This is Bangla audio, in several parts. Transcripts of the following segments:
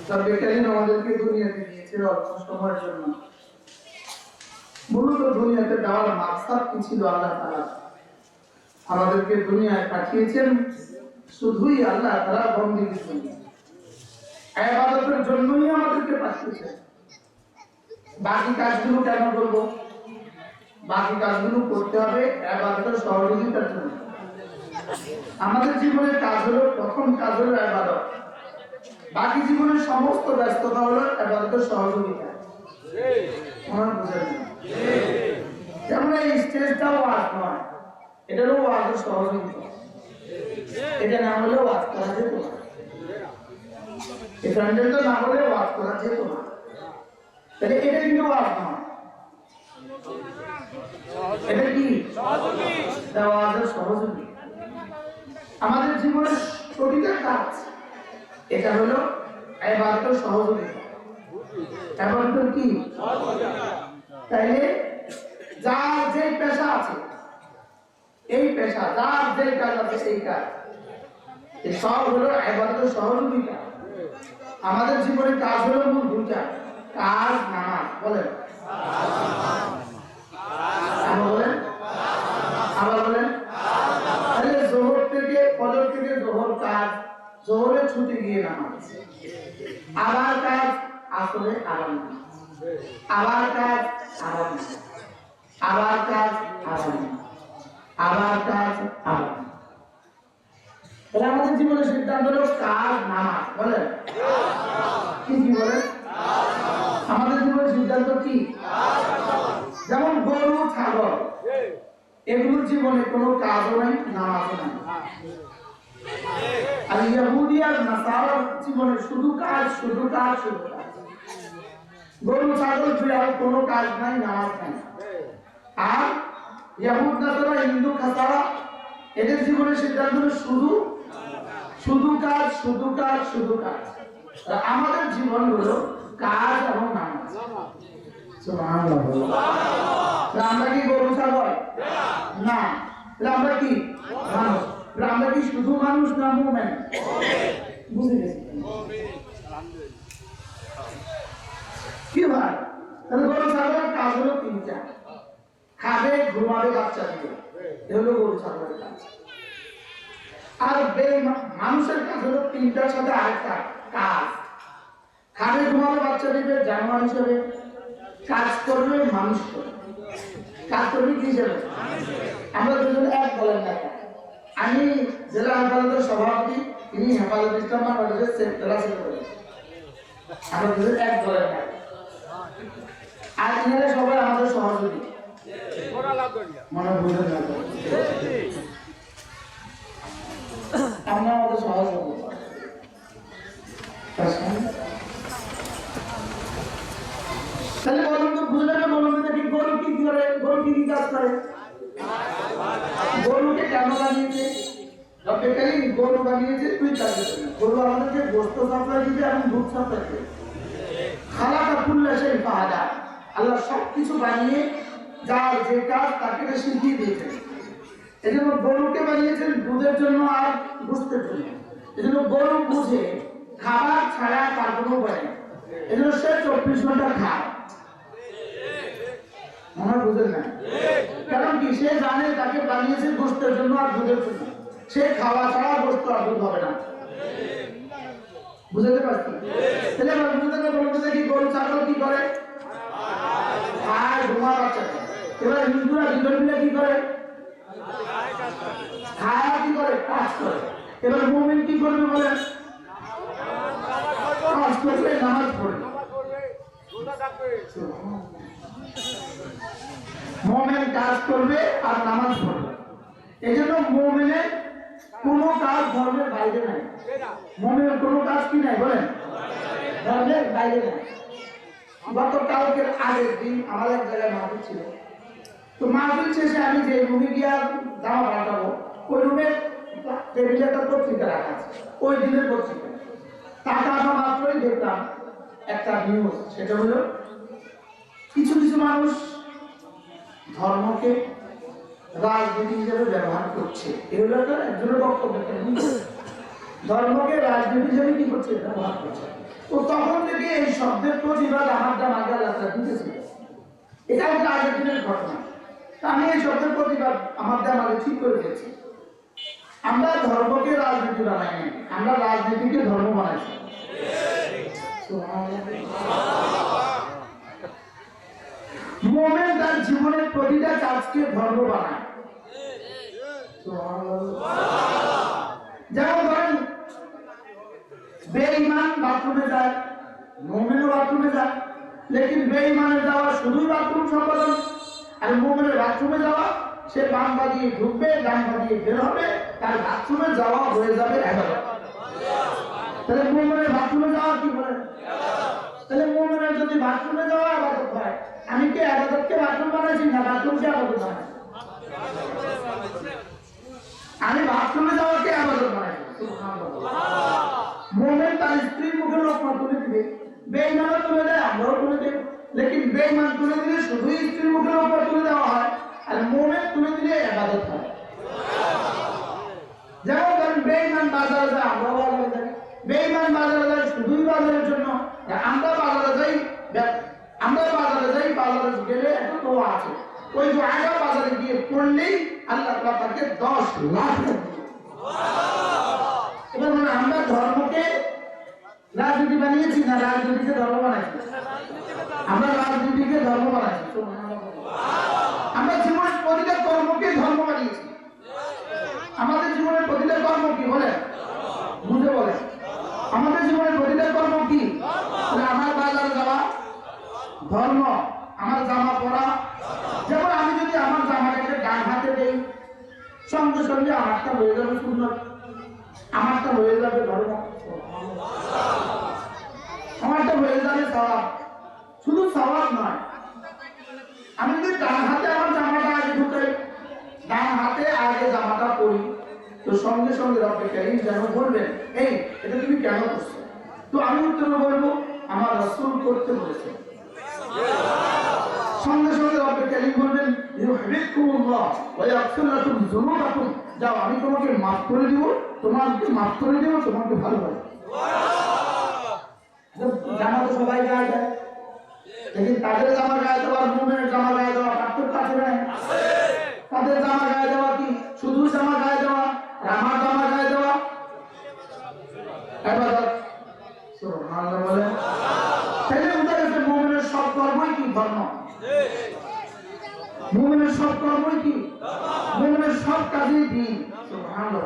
রব্বে কারীম আমাদেরকে দুনিয়াতে দিয়েছে অল্প সময়ের জন্য। মূলত দুনিয়াতে দেওয়ার মাকসাদ কি ছিল? আল্লাহ তাআলা আমাদেরকে দুনিয়ায় পাঠিয়েছেন শুধুই আল্লাহ তাআলার বন্দেগীর জন্য, ইবাদতের জন্যই আমাদেরকে পাঠিয়েছেন। বাকি কাজগুলো কেন করব? বাকি কাজগুলো করতে হবে ইবাদতের সহযোগিতার জন্য। আমাদের জীবনের কাজ হলো, প্রথম কাজ হলো ইবাদত, বাকি জীবনের সমস্ত ব্যস্ততা হলো ইবাদতের সহযোগিতা। মনে বুঝেন? যেমন এই স্টেজটাও ওয়াজ নয়, এটা হলো ওয়াজের সহযোগিতা। এটা না হলে ওয়াজ করা যেত না, এই প্যান্ডেলটা না হলে ওয়াজ করা যেত না। তাহলে এটা কিন্তু ওয়াজ নয়, এটা কি? ওয়াজের সহযোগী। আমাদের জীবনের প্রতিটা কাজ এটা হলো ইবাদতের সহযোগিতা। ইবাদতের কি? তাইলে যার যে পেশা আছে, এই পেশা, যার যে কাজ আছে সেই কাজ, এই সব হলো ইবাদতের সহযোগিতা। আমাদের জীবনের কাজ হলো মূল দুইটা, কাজ নামাজ। বলেন আবার বলেন। তাহলে জোহর থেকে, ফজর থেকে জোহর কাজ, জোহরে ছুটি গিয়ে নামাজ, আবার কাজ আসরে আরাম, আবার কাজ আরাম, আবার কাজ আরাম, আবার কাজ আরাম। তাহলে আমাদের জীবনের সিদ্ধান্ত হলো কাজ নামাজ। বলেন কি কি বলেন? আমাদের জীবনের সিদ্ধান্ত কি? যেমন গরু ছাগল, এগুলোর জীবনে কোনো কাজও নাই, নামাজও নাই। আর ইহুদি আর নাসারার জীবনে শুধু কাজ, শুধু কাজ, শুধু কাজ। গরু ছাগল বিড়াল কোনো কাজ নাই, নামাজ নাই। আর ইহুদ নাসারা, হিন্দু খাসারা, এদের জীবনের সিদ্ধান্ত হলো শুধু শুধু কাজ, শুধু কাজ, শুধু কাজ। আমাদের জীবন হলো কাজ এবং নামাজ। আমরা কি গরু ছাগল? না। আমরা কি মানুষ? আমরা কি শুধু মানুষ না মুমিন? বুঝে গেছি কি ভাই? তাহলে গরু ছাগলের কাজ হলো তিনটা: খাবে, ঘুমাবে, বাচ্চা দিবে। এ হলো গরু ছাগলের কাজ। আর মানুষের কাজ হলো তিনটার সাথে আরেকটা কাজ: খাবে, ঘুমাবে, বাচ্চা দিবে। জানোয়ার হিসেবে কাজ করবে, মানুষ করবে। কাজ করবে কি হিসেবে? আমরা দুজন এক দলের নেতা। আমি জেলা হেফাজতের সভাপতি, তিনি হেফাজত ইসলাম বাংলাদেশের সেক্রেটারি। আমরা দুজন এক দলের নেতা, আর এনারা সবাই আমাদের সহযোগী। মনে বুঝে না, আমরা আমাদের সহযোগী। তাহলে বলুন তো, বুঝে যাবে। বলুন তো দেখি, গরু কি করে? গরু কি কাজ করে? গরুকে কেন বানিয়েছে? রব্বে কারীম গরু বানিয়েছে দুই কাজের জন্য। গরু আমাদেরকে গোশত সাপ্লাই দিবে এবং দুধ সাপ্লাই দিবে। খালাকা কুল্লা শাইইন ফাহাদা, আল্লাহ সবকিছু বানিয়ে যার যে কাজ তাকে শিখিয়ে দিয়েছেন। এজন্য গরুকে বানিয়েছেন দুধের জন্য আর গোশতের জন্য। এজন্য গরু বুঝে খাবার ছাড়া তার কোনো উপায় নেই। এজন্য সে 24 ঘন্টা খায়। মনে বুঝেন না? কারণ কি? সে জানে তাকে বানিয়েছে গোশতের জন্য আর দুধের জন্য। সে খাওয়া ছাড়া গোশত আর দুধ হবে না। বুঝতে পারছি? তাহলে বলতে দেখি, গরু ছাগল কি করে? খায়, ঘুমা, বাচ্চা খায়। এবার হিন্দুরা দুজন মিলে কি করে? খায়, কি করে? কাজ করে। এবার মুমিন কি করবে বলেন? কাজ করবে, নামাজ পড়বে। মুমিন কাজ করবে আর নামাজ পড়বে। এই জন্য মুমিনের কোনো কাজ ধর্মের বাইরে নাই। মুমিনের কোনো কাজ কি নাই বলেন? ধর্মের বাইরে নাই। গতকালকের আগের দিন আমার এক জায়গায় মাহফিল ছিল। তো মাহফিল শেষে আমি যে রুমে গিয়ে জামা পাল্টাবো, ওই রুমের টেবিলে একটা পত্রিকা রাখা আছে, ওই দিনের পত্রিকা। টাকা আসা মাত্রই দেখলাম একটা নিউজ। সেটা হলো কিছু কিছু মানুষ ধর্মকে রাজনীতি হিসেবে ব্যবহার করছে। এগুলো তো একজনের বক্তব্য। ধর্মকে রাজনীতি হিসেবে কি করছে? ব্যবহার করছে। তো তখন এই শব্দের প্রতিবাদ আমার দাম আগে আল্লাহ দিতেছিল। এটা একটা আগের দিনের ঘটনা। আমি এই শব্দের প্রতিবাদ আমার দাম আগে ঠিক করে দিয়েছি। আমরা ধর্মকে রাজনীতি বানাই নাই, আমরা রাজনীতিকে ধর্ম বানাইছি। মুমিন তার জীবনের প্রতিটা কাজকে ধর্ম বানায়। যেমন ধরেন বেঈমান বাথরুমে যায়, মুমিনও বাথরুমে যায়, লেকিন বেঈমানের যাওয়া শুধুই বাথরুম সম্পাদন, আর মুমিনের বাথরুমে যাওয়া সে বাম পা দিয়ে ঢুকবে, ডান পা দিয়ে বের হবে, তার বাথরুমে যাওয়া হয়ে যাবে ইবাদত। তাহলে মুমিনের বাথরুমে যাওয়া কি বলে? তাহলে মুমিনের যদি বাথরুমে যাওয়া ইবাদত হয়, আমি কি ইবাদতকে বাথরুম বানাইছি না বাথরুমকে ইবাদত বানাইছি? আমি বাথরুমে যাওয়াকে ইবাদত বানাইছি। সুবহানাল্লাহ। মুমিন তার স্ত্রীর মুখে লোকমা তুলে দিবে, বেঈমানও তুলে দেয়, আমরাও তুলে দেব, লেকিন বেঈমান তুলে দিলে শুধুই স্ত্রীর মুখে লোকমা তুলে দেওয়া হয়, আর মুমিন তুলে দিলে ইবাদত হয়। যেমন ধরেন বেঈমান বাজারে যায়, আমরা বাজারে যাই, বেঈমান বাজারে যায় শুধুই বাজারের জন্য, আমরা বাজারে যাই, বাজারে গেলে একটা দোয়া আছে, ওই দোয়াটা বাজারে গিয়ে পড়লেই আল্লাহ তাআলা তাকে 10 লাখ টাকা দিবেন। এবার মানে আমরা ধর্মকে রাজনীতি বানিয়েছি না রাজনীতিকে ধর্ম বানাইছি? আমরা রাজনীতিকে ধর্ম বানাইছি। আমরা জীবনের প্রতিটা কর্মকে ধর্ম বানিয়েছি। আমাদের জীবনের প্রতিটা কর্ম কি বলে? বুঝে বলে। আমাদের জীবনের প্রতিটা কর্ম কি? আমার বাজারে যাওয়া ধর্ম, আমার জামা পরা। যেমন আমি যদি আমার জামাটাকে ডান হাতে দেই, সঙ্গে সঙ্গে আমারটা হয়ে যাবে সুন্নাত, আমারটা হয়ে যাবে ধর্ম, আমারটা হয়ে যাবে সওয়াব। শুধু সওয়াব নয়, আমি যদি ডান হাতে আমার জামাটা আগে ঢুকাই, ডান হাতে আগে জামাটা পরি, তো সঙ্গে সঙ্গে রব্বে কারীম যেন বলবেন, এই এটা তুমি কেন করছো? তো আমি উত্তরে বলবো, আমার রাসূল করতে বলেছে। সঙ্গে সঙ্গে রব্বে কারীম বলবেন, ইউহিব্বুকুমুল্লাহ ওয়া ইয়াগফির লাকুম যুনুবাকুম, যাও আমি তোমাকে মাফ করে দিব, তোমাকে মাফ করে দিব, তোমাকে ভালোবাসি। জামা তো সবাই গায়ে দেয়, লেকিন তাদের জামা গায়ে দেওয়া মুমিনের জামা গায়ে দেওয়া পার্থক্য আছে না? তাদের জামা গায়ে দেওয়া কি শুধু জামা গায়ে দেওয়া, আর আমার জামা গায়ে দেওয়া ইবাদত? সুবহানাল্লাহ বলে। তাহলে উদাহরণ হিসেবে মুমিনের সব কর্মই কি ধর্ম? মুমিনের সব কর্মই কি? মুমিনের সব কাজই দ্বীন। সুবহানাল্লাহ।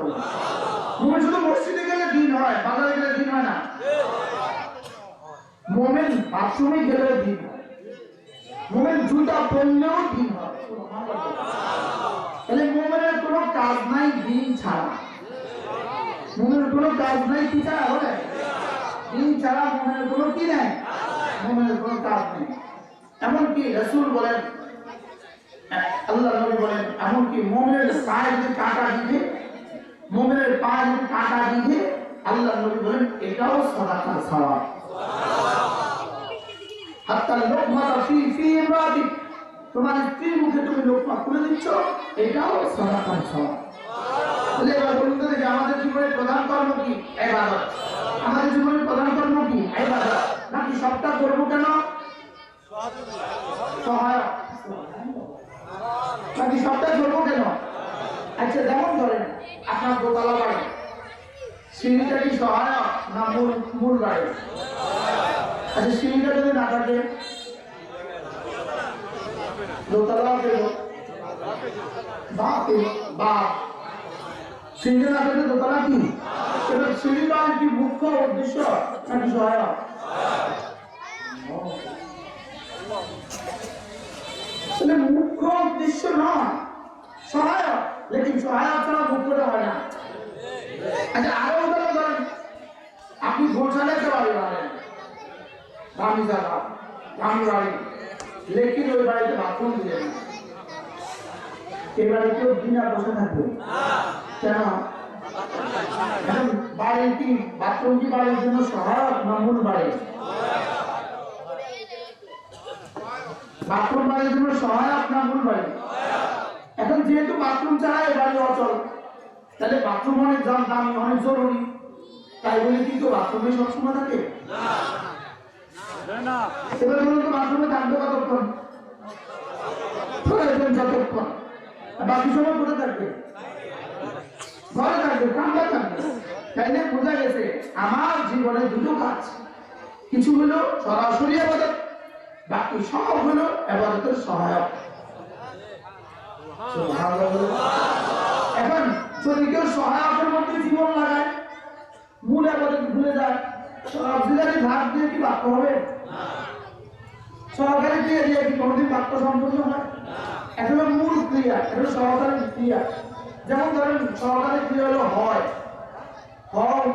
মুমিন শুধু মসজিদে গেলে দ্বীন হয়, বাজারে গেলে দ্বীন হয় না। মুমিন বাথরুমে গেলে দ্বীন হয়, মুমিন জুতা পরলেও দ্বীন হয়। সুবহানাল্লাহ। তাহলে মুমিনের কোনো কাজ নাই দ্বীন ছাড়া। মুমিনের কোনো কাজ নাই কি ছাড়া? বলে দ্বীন ছাড়া মুমিনের কোনো কি নাই, মুমিনের কোনো কাজ নেই। এমনকি রাসূল বলেন, আল্লাহ নবী বলেন, এমনকি মুমিনের পায়ে যদি কাঁটা দিবে, মুমিনের পায়ে যদি কাঁটা দিবে, আল্লাহ নবী বলেন এটাও সাদাকার সওয়াব। হাত্তা লোকমাতা ফি ইমরাতিক, তোমার স্ত্রীর মুখে তুমি লোকমা তুলে দিচ্ছ, এটাও সাদাকার সওয়াব। তাহলে এবার বলুন তো দেখি, আমাদের জীবনের প্রধান কর্ম কি? ইবাদত। আমাদের জীবনের প্রধান কর্ম কি? ইবাদত। নাকি সবটা করব কেন? সহায়ক। নাকি সবটা করব কেন? আচ্ছা যেমন ধরেন আপনার দোতলা বাড়ি, সিঁড়িটা কি সহায়ক না মূল বাড়ি? আচ্ছা সিঁড়িটা যদি না থাকে দোতলাও পেল বাপ, সিঁড়ি না থাকলে দোতলা কি? এবার সিঁড়ি বাড়ির কি মুখ্য উদ্দেশ্য নাকি সহায়ক? তাহলে মুখ্য উদ্দেশ্য নয়, সহায়ক, লেকিন সহায়ক ছাড়া মুখ্যটা হয় না। আচ্ছা আরো উদাহরণ ধরেন, আপনি ঘোষণা একটা বাড়ি বানালেন, দামি জায়গা, দামি বাড়ি, লেকিন ওই বাড়িতে বাথরুম দিলেন না, এই বাড়িতেও বিনা বসে থাকবে কেন? এখন বাড়ি কি বাথরুম কি বাড়ির জন্য সহায়ক না মূল বাড়ি? বাথরুম বাড়ির জন্য সহায়ক না মূল বাড়ি? এখন যেহেতু বাথরুম ছাড়া এই বাড়ি অচল, তাহলে বাথরুম অনেক দামি, অনেক জরুরি, তাই বলে কি কেউ বাথরুমে সবসময় থাকে? বাকি সময় কোথায় থাকবে? ঘরে থাকবে, কামড়া থাকবে। তাইলে বোঝা গেছে আমার জীবনে দুটো কাজ, কিছু হলো সরাসরি ইবাদত, বাকি সব হলো ইবাদতের সহায়ক। এখন যদি কেউ সহায়কের মধ্যে জীবন লাগায়, মূল ইবাদত ভুলে যায়, অক্সিলারি ভাগ দিয়ে কি বাক্য হবে? সহকারী ক্রিয়া দিয়ে কি কোনোদিন বাক্য সম্পূর্ণ হয়? এখন মূল ক্রিয়া, এটা সহকারী ক্রিয়া। যেমন ধরেন সহকারী ক্রিয়া হলো হয়, হয়,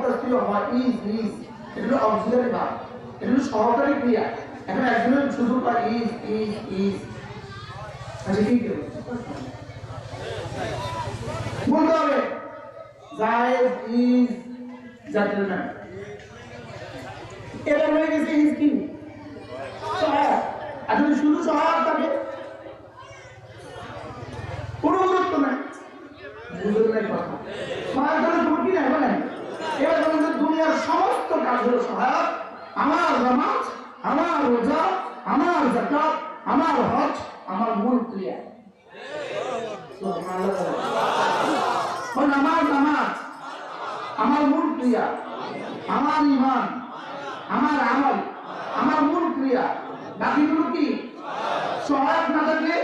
ইজ, এটা হলো অক্সিলারি ভাগ, এটা হলো সহকারী ক্রিয়া। এখন একজনের শুধু ইজ আচ্ছা কি করবে? বলতে হবে জায়েদ ইজ জেন্টলম্যান, এটা হয়ে গেছে ইজ কি সহায়ক। আর যদি শুধু সহায়ক থাকে কোনো গুরুত্ব নাই, বুঝলেন কথা? সহায়ক হলে কোনো কি নাই বলেন? এবার বলেন যে দুনিয়ার সমস্ত কাজ হলো সহায়ক। আমার নামাজ, আমার রোজা, আমার যাকাত, আমার হজ, আমার মূল ক্রিয়া। নামাজ আমার মূল ক্রিয়া, আমার ঈমান, আমার আমল, আমার মূল ক্রিয়া। বাকিগুলো কি সহায়ক না থাকলে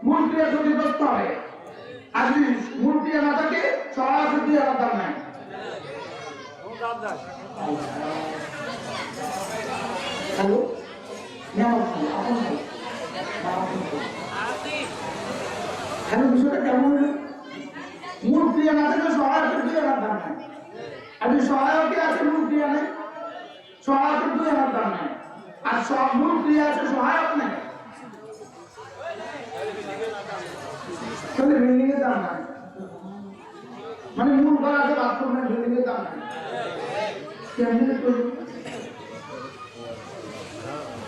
মূল ক্রিয়া ক্ষতিগ্রস্ত হবে। আর যদি মূল ক্রিয়া না থাকে সহায়ক ক্রিয়ার দাম নাই। হ্যালো, বিষয়টা কেমন? মূল ক্রিয়া না থাকলে সহায়কের ক্রিয়ার দাম নাই। আর যদি সহায়কে আছে মূল ক্রিয়া নেই, সহায়কের ক্রিয়ার দাম নাই। আর সব মূল ক্রিয়া আছে সহায়ক নেই, তাহলে বিল্ডিং এর দাম নাই। মানে মূল ঘর আছে, বাথরুম নেই, বিল্ডিং এর দাম নাই।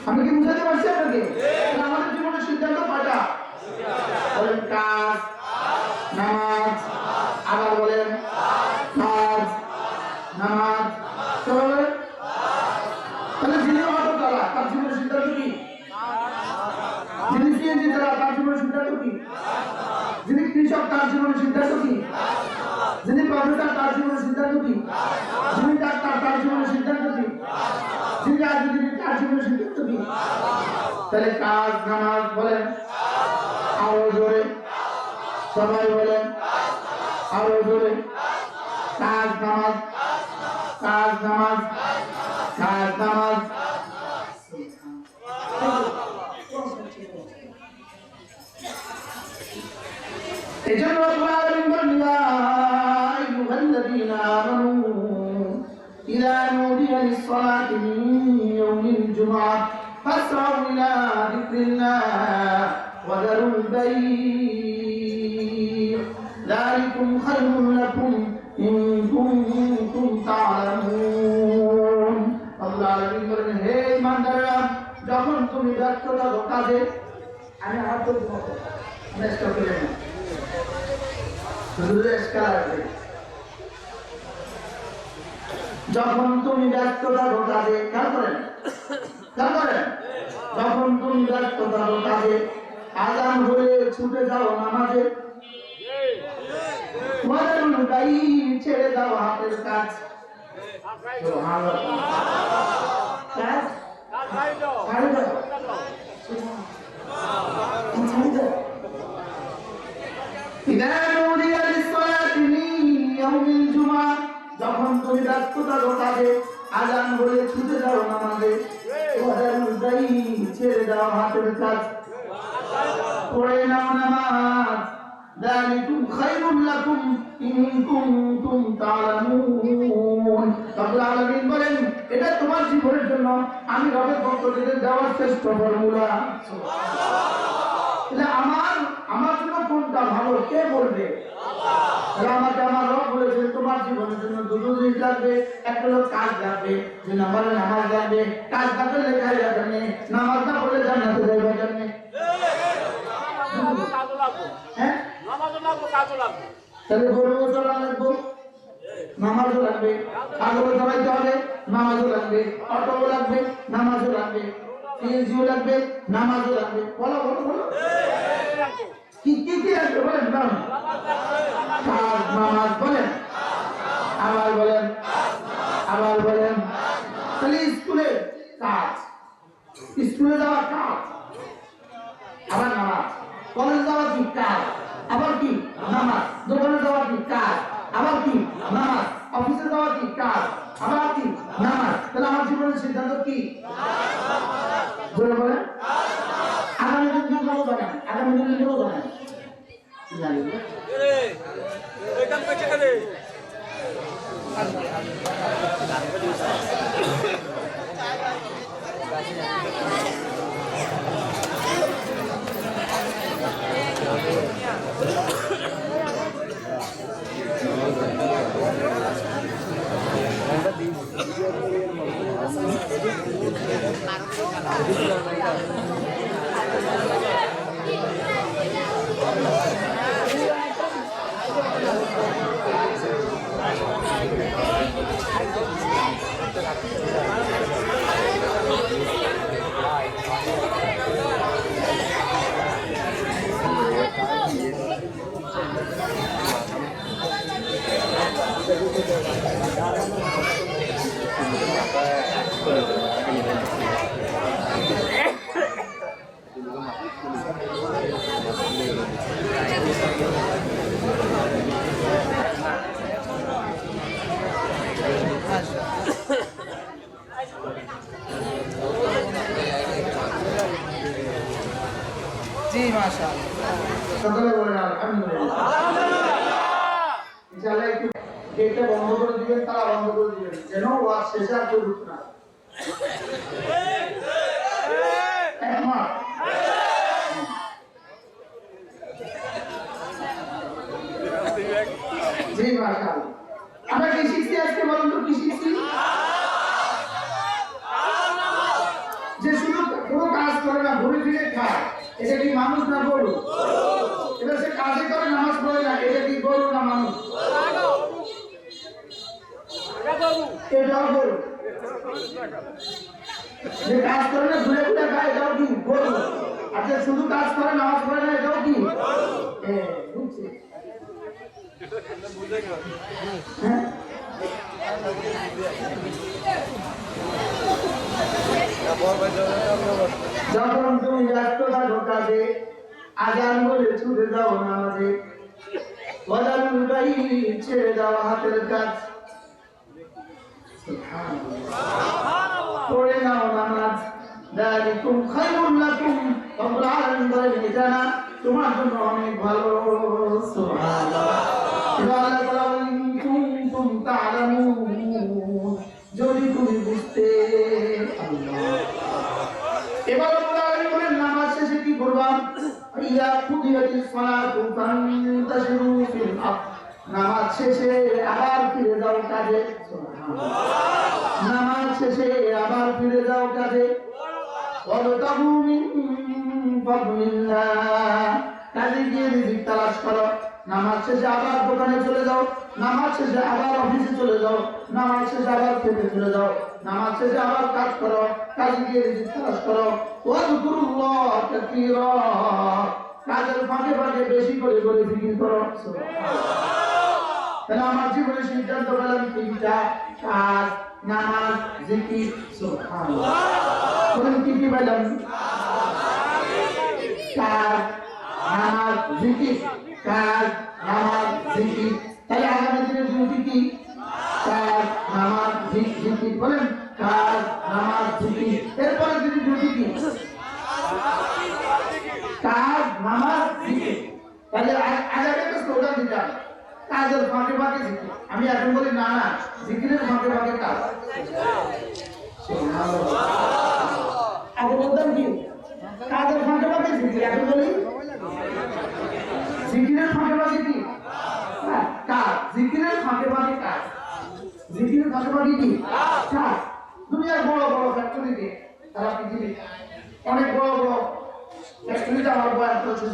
আমি কি বুঝাতে পারছি আপনাকে? আমাদের জীবনের সিদ্ধান্ত কয়টা? বলেন কাজ, নামাজ, আবার বলেন কাজ, নামাজ, তাহলে যিনি অটো চালা তার জীবনের সিদ্ধান্ত কি? যিনি সিএনজি চালা তার জীবনের সিদ্ধান্ত কি? যিনি কৃষক তার জীবনের সিদ্ধান্ত কি? যিনি প্রফেসর তার জীবনের সিদ্ধান্ত কি? যিনি ডাক্তার তার জীবনের সিদ্ধান্ত কি? যিনি রাজনীতিবিদ তার জীবনের সিদ্ধান্ত কি? তাহলে কাজ, নামাজ বলেন আরো জোরে, সবাই বলেন আরো জোরে, কাজ নামাজ, কাজ নামাজ, কাজ নামাজ। এজন্য আল্লাহ বলেন ইয়া আইয়ুহাল্লাযীনা আমানু ইযা নুদিয়া লিস-সালাতি মিন ইয়াউমিল জুমআহ ফাসআউ ইলা যিকরিল্লাহ ওয়া যারুল বাই' যালিকুম খায়রুল লাকুম ইন কুনতুম তা'লামুন। আল্লাহ বলেন হে ঈমানদাররা, যখন তুমি ব্যস্ততা কাজে, আমি হাত ধরে তোমাকে ব্যস্ত করে না, যখন তুমি ব্যস্ততা কাজে, খেয়াল করেন, যখন তুমি ব্যস্ততা কাজে আযান হয়ে ছুটে যাও নামাজে, ছেড়ে দাও হাতের কাজ, যখন তুমি ব্যস্ততা কাজে আযান বলে ছুটে যাও নামাজে, ছেড়ে দাও হাতের কাজ, পড়ে নাও নামাজ। যালিকুম খায়রুল লাকুম ইন কুনতুম তা'লামুন। রব্বুল আলামিন বলেন এটা তোমার জীবনের জন্য আমি রবের পক্ষ থেকে দেওয়া শ্রেষ্ঠ ফর্মুলা। সুবহানাল্লাহ। আমার জন্য কোনটা ভালো কে বলবে? আল্লাহ। আমাকে আমার রব বলেছে তোমার জীবনের জন্য দুটো জিনিস লাগবে, একটা হলো কাজ লাগবে, দুই নম্বরে নামাজ লাগবে। কাজ না করলে খাই যাবে না, নামাজ না পড়লে জান্নাতে যাবে কেমনে? হ্যাঁ, তাহলে গরু চলা লাগবে, নামাজও লাগবে, আগরও চালাইতে হবে, নামাজও লাগবে, অটোও লাগবে, নামাজও লাগবে, সিএনজিও লাগবে, নামাজও লাগবে। বলো বলো বলো, কি কি কি লাগবে? বলেন নাম কাজ নামাজ বলেন আবার বলেন আবার বলেন তাহলে স্কুলে কাজ স্কুলে যাওয়া কাজ আবার নামাজ কলেজ যাওয়া কি কাজ আবার কি নামাজ দোকানে যাওয়া কি কাজ আবার কি নামাজ অফিসে যাওয়া কি কাজ আবার কি নামাজ তাহলে আমার জীবনের সিদ্ধান্ত কি জোরে বলেন আগামী দিন কি করবো জানেন আগামী দিন কি করবো জানেন জানি জি মাশাআল্লাহ সকলে বলেন আলহামদুলিল্লাহ ইনশাআল্লাহ একটু গেটটা বন্ধ করে দিবেন তালা বন্ধ করে দিবেন যেন ওয়াজ শেষে আর কেউ ঢুকতে না জি মাশাআল্লাহ আমরা কি শিখছি আজকে বলুন তো কি শিখছি যে শুধু কোনো কাজ করে না ঘুরে ফিরে খায় এটা কি মানুষ না গরু এটা সে কাজে করে নামাজ পড়ে না এটা কি গরু না মানুষ এটাও গরু যে কাজ করে না ঘুরে ঘুরে খায় এটাও কি গরু আর যে শুধু কাজ করে নামাজ পড়ে না এটাও কি বুঝছি যখন তুমি ব্যস্ত থাকো কাজে আজান বলে ছুটে যাও নামাজে ছেড়ে দাও হাতের কাজ পড়ে নাও নামাজ যালিকুম খায়রুল লাকুম রব্বুল আলামিন বলেন এটা না তোমার জন্য অনেক ভালো সুবহানাল্লাহ কুনতুম তা'লামুন যদি তুমি বুঝতে এবার রব্বুল আলামিন বলেন নামাজ শেষে কি করবা ইয়া কুদিয়াতিস সালাতু ফান্তাশিরু ফিল আরদ নামাজ শেষে আবার ফিরে যাও কাজে সুবহানাল্লাহ নামাজ শেষে আবার ফিরে যাও কাজে ওয়াবতাগু মিন ফাদলিল্লাহ কাজে গিয়ে রিজিক তালাশ করো নামাজ শেষে আবার দোকানে চলে যাও নামাজ শেষে আবার অফিসে চলে যাও নামাজ শেষে আবার খেতে চলে যাও নামাজ শেষে আবার কাজ করো কাজে গিয়ে রিজিক তালাশ করো ওয়াজকুরুল্লাহ কাসীরা কাজের ফাঁকে ফাঁকে বেশি করে করে জিকির করো সুবহানাল্লাহ তাহলে আমার জীবনে সিদ্ধান্ত পেলাম তিনটা কাজ নামাজ জিকির সুবহানাল্লাহ বলেন কি কি পেলাম কাজ নামাজ জিকির কাজ নামাজ জিকির তাহলে আগামী দিনের ডিউটি কি কাজ নামাজ জিকির বলেন কাজ নামাজ জিকির এরপরে দিনের ডিউটি কি কাজ নামাজ জিকির তাহলে আগে একটা স্লোগান দিতাম কাজের ফাঁকে ফাঁকে জিকির আমি এখন বলি না না জিকিরের ফাঁকে ফাঁকে কাজ আগে বলতাম কি কাজের ফাঁকে ফাঁকে জিকির এখন বলি জিকিরের ফাঁকে ফাঁকে কি কাজ জিকিরের ফাঁকে ফাঁকে কাজ জিকিরের ফাঁকে ফাঁকে কি কাজ দুনিয়ার বড় বড় ফ্যাক্টরিতে সারা পৃথিবী অনেক বড় বড় ফ্যাক্টরিতে আমার বয়ান চলছে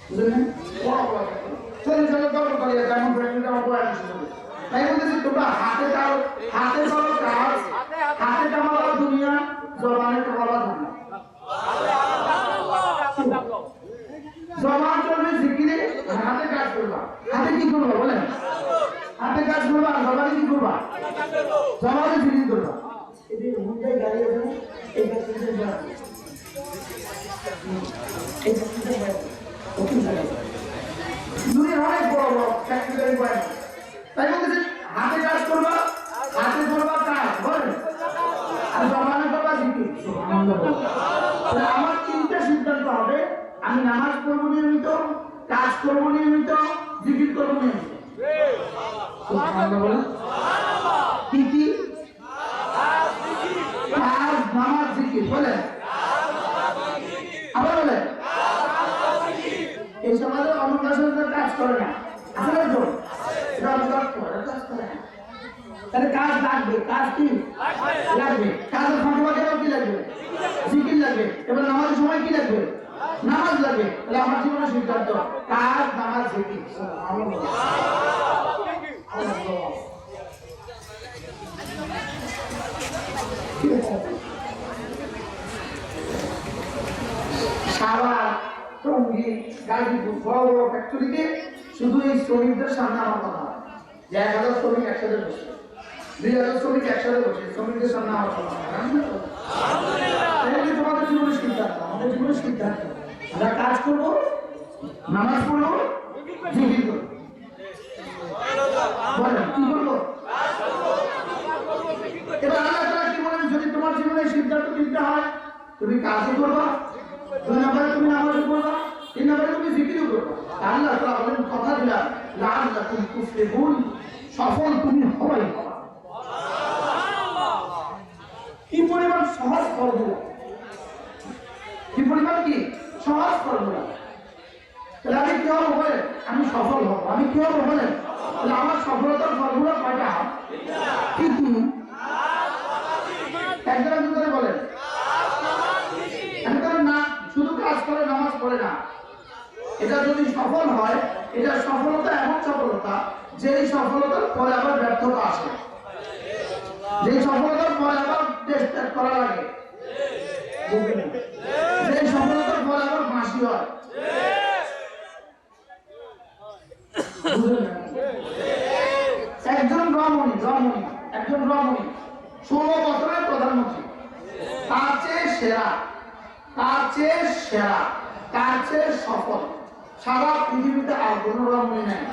বুঝলেন বড় বড় ফ্যাক্টরি চলে চলে করি যেমন ফ্যাক্টরিতে আমার বয়ান চলছে তাই বলতেছি তোমরা হাতে করো কাজ হাতে কামাও দুনিয়া জবানে কামাও জানা জবান চলবে জমানো বাবা জিকির সুবহানাল্লাহ। তাহলে আমার তিনটা সিদ্ধান্ত হবে, আমি নামাজ পড়বো নিয়মিত, কাজ করবো নিয়মিত, জিকির করবো নিয়মিত। সুবহানাল্লাহ। কি কি? কাজ, নামাজ, জিকির। বলেন আবার বলেন। এই সমাজে অনুশাসনের কাজ করে না, আসলে তো কাজ করে না। তাহলে কাজ লাগবে, কাজ কি লাগবে? কাজের ফাঁকে কি লাগবে? জিকির লাগবে। এবার নামাজের সময় কি লাগবে? নামাজ লাগবে। তাহলে আমার জীবনে সিদ্ধান্ত কাজ, নামাজ, জিকির। সারা টঙ্গী, গাজীপুর বড় বড় ফ্যাক্টরিতে শুধু এই শ্রমিকদের সামনে আমার কথা হয় যে 1000 শ্রমিক একসাথে বসে, 2000 শ্রমিক একসাথে বসে শ্রমিকদের সামনে আমার কথা হয়। তোমাদের জীবনের সিদ্ধান্ত, আমাদের জীবনের সিদ্ধান্ত, আমরা কাজ করবো, নামাজ পড়বো, জিকির করবো। বলেন কি করবো? এবার আল্লাহ তাআলা কি বলেন, যদি তোমার জীবনে সিদ্ধান্ত নিতে হয় তুমি কাজও করবা, 2 নম্বরে তুমি নামাজও পড়বা, 3 নম্বরে তুমি জিকিরও করবা। আল্লাহ তাআলা বলেন কথা দিলাম লাআল্লাকুম তুফলিহুন, সফল তুমি হবাই হবা। কি পরিমাণ সহজ ফর্মুলা, কি পরিমাণ কি সহজ ফর্মুলা। তাহলে আমি কি হবো বলেন? আমি সফল হবো। আমি কি হবো বলেন? তাহলে আমার সফলতার ফর্মুলা কয়টা? কি কি? একজন একজন বলেন। না শুধু কাজ করে নামাজ পড়ে না, এটা যদি সফল হয়, এটা সফলতা এমন সফলতা যেই সফলতার পরে আবার ব্যর্থতা আসে, যেই সফলতার পরে আবার দেশ ত্যাগ করা লাগে, যেই সফলতার পরে আবার ফাঁসি হয়। একজন রমণী 16 বছরের প্রধানমন্ত্রী, তার চেয়ে সেরা, তার চেয়ে সেরা, তার চেয়ে সফল সারা পৃথিবীতে আর কোনো রমণী নেই।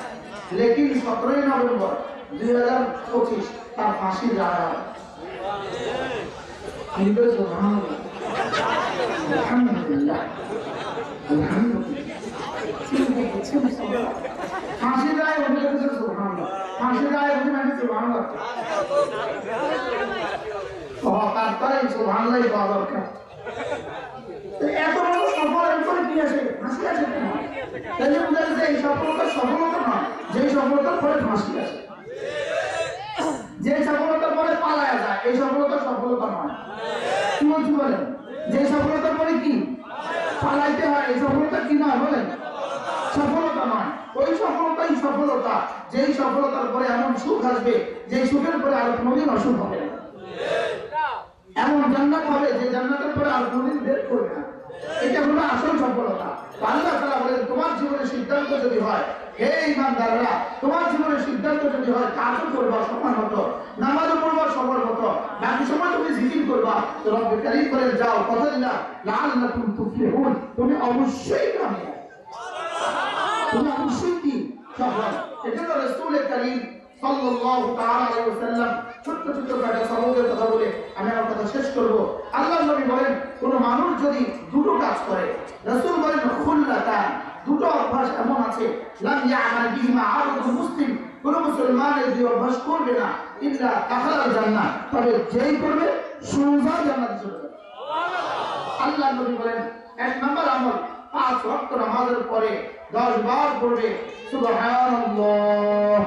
লেকিন 17 নভেম্বর 2025 তার ফাঁসির রায় হয়। আলহামদুলিল্লাহ, ফাঁসির রায় উঠে গেছে। সুবহানাল্লাহ, ফাঁসির রায় উঠে গেছে। সুবহানাল্লাহ, তাই সুবহানাল্লাহ পাওয়া দরকার। এত বড় সফল এরপরে কি আসে? ফাঁসি আসে কেন? তাহলে বোঝা যাচ্ছে এই সফলতা সফলতা নয়, যে সফলতার পরে ফাঁসি আসে, যে সফলতার পরে পালায়া যায়, এই সফলতা সফলতা নয়। কি বলছি বলেন? যে সফলতার পরে কি পালাইতে হয়, এই সফলতা কি নয় বলেন? সফলতা নয়। ওই সফলতাই সফলতা, যেই সফলতার পরে এমন সুখ আসবে, যে সুখের পরে আর কোনোদিন অসুখ হবে না। এমন জান্নাত হবে যে জান্নাতের পরে আর কোনোদিন বের করবে না। এটা হলো আসল সফলতা। আল্লাহ তাআলা বলেন তোমার জীবনের সিদ্ধান্ত যদি হয়, হে ঈমানদাররা, তোমার জীবনের সিদ্ধান্ত যদি হয় কাজও করবা সময় মতো, নামাজও পড়বা সময় মতো, বাকি সময় তুমি জিকির করবা, তো রব্বুল কারীম বলেন যাও কথা দিলাম লাআল্লাকুম তুফলিহুন, তুমি অবশ্যই কামিয়াব, তুমি অবশ্যই কি সফল। এজন্য রাসূল কারীম সাল্লাল্লাহু তাআলা আলাইহি ওয়াসাল্লাম ছোট ছোট কয়েকটা সহজের কথা বলে আমি আমার কথা শেষ করব। আল্লাহর নবী বলেন কোন মানুষ যদি দুটো কাজ করে, রাসূল বলেন খুল্লাতান, দুটো অভ্যাস এমন আছে লাম ইয়ামাল বিহিমা আবদুল মুসলিম, কোন মুসলমান এই দুই অভ্যাস করবে না ইল্লা দাখালাল জান্নাহ, তবে যেই করবে সোজা জান্নাতে চলে যাবে। আল্লাহর নবী বলেন 1 নম্বর আমল 5 ওয়াক্ত নামাজের পরে 10 বার পড়বে সুবহানাল্লাহ,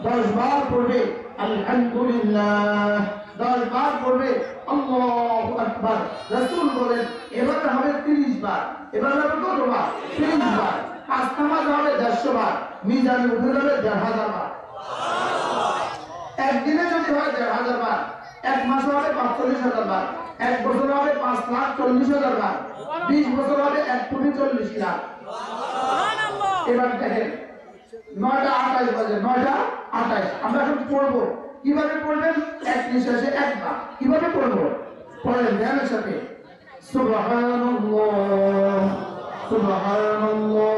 10 বার পড়বে আলহামদুলিল্লাহ, 10 বার পড়বে আল্লাহু আকবার। রাসূল বলেন এভাবে হবে 30 বার। এভাবে হবে কতবার? 30 বার। 5 নামাজ হবে 150 বার, মিজানে উঠে যাবে 1000 বার। একদিনে যদি হয় 1000 বার, এক মাসে হবে 45,000 বার, এক বছর হবে 5,40,000 বার, 20 বছর হবে 1,40,00,000। এবার দেখেন 9টা 28 বাজে, 9টা 28। আমরা এখন পড়বো, কিভাবে পড়বেন? এক নিঃশ্বাসে একবার। কিভাবে পড়বো? পড়েন ধ্যানের সাথে সুবহানাল্লাহ সুবহানাল্লাহ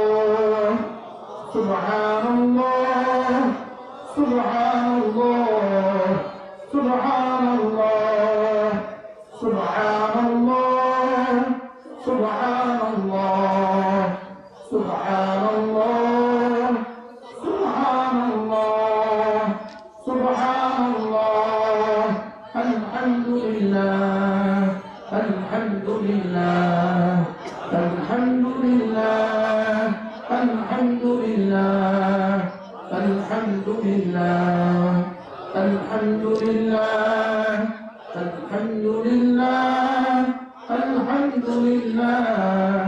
সুবহানাল্লাহ সুবহানাল্লাহ সুবহানাল্লাহ الحمد لله الحمد لله الحمد لله الحمد لله الحمد لله الحمد لله الحمد لله